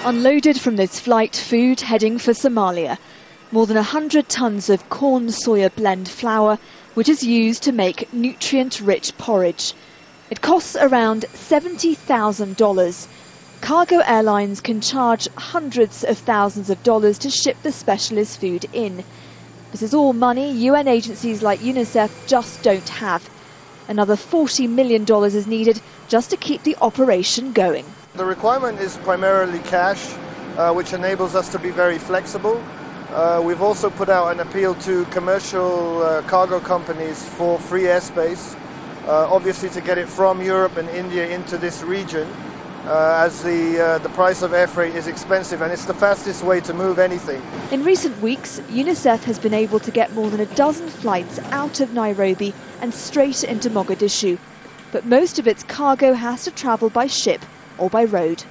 Unloaded from this flight, food heading for Somalia. More than 100 tons of corn-soya blend flour, which is used to make nutrient-rich porridge. It costs around $70,000. Cargo airlines can charge hundreds of thousands of dollars to ship the specialist food in. This is all money UN agencies like UNICEF just don't have. Another $40 million is needed just to keep the operation going. The requirement is primarily cash, which enables us to be very flexible. We've also put out an appeal to commercial cargo companies for free airspace, obviously to get it from Europe and India into this region, as the price of air freight is expensive and it's the fastest way to move anything. In recent weeks, UNICEF has been able to get more than a dozen flights out of Nairobi and straight into Mogadishu. But most of its cargo has to travel by ship or by road.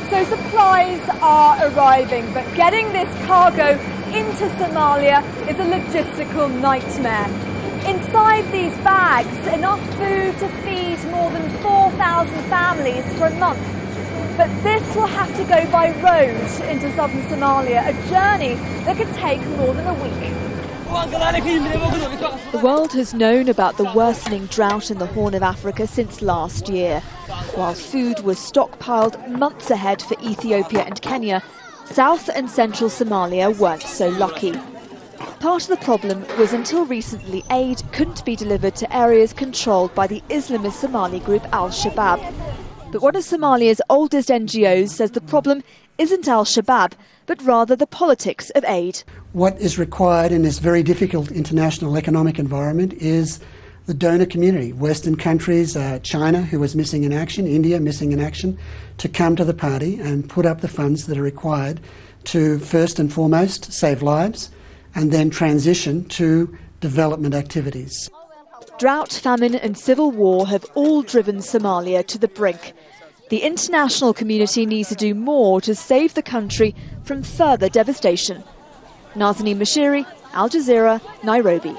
So supplies are arriving, but getting this cargo into Somalia is a logistical nightmare. Inside these bags, enough food to feed more than 4,000 families for a month. But this will have to go by road into southern Somalia, a journey that could take more than a week. The world has known about the worsening drought in the Horn of Africa since last year. While food was stockpiled months ahead for Ethiopia and Kenya, South and Central Somalia weren't so lucky. Part of the problem was until recently aid couldn't be delivered to areas controlled by the Islamist Somali group Al-Shabaab. But one of Somalia's oldest NGOs says the problem isn't Al-Shabaab, but rather the politics of aid. What is required in this very difficult international economic environment is the donor community, Western countries, China, who was missing in action, India missing in action, to come to the party and put up the funds that are required to first and foremost save lives and then transition to development activities. Drought, famine and civil war have all driven Somalia to the brink. The international community needs to do more to save the country from further devastation. Nazanine, Moshiri, Al Jazeera, Nairobi.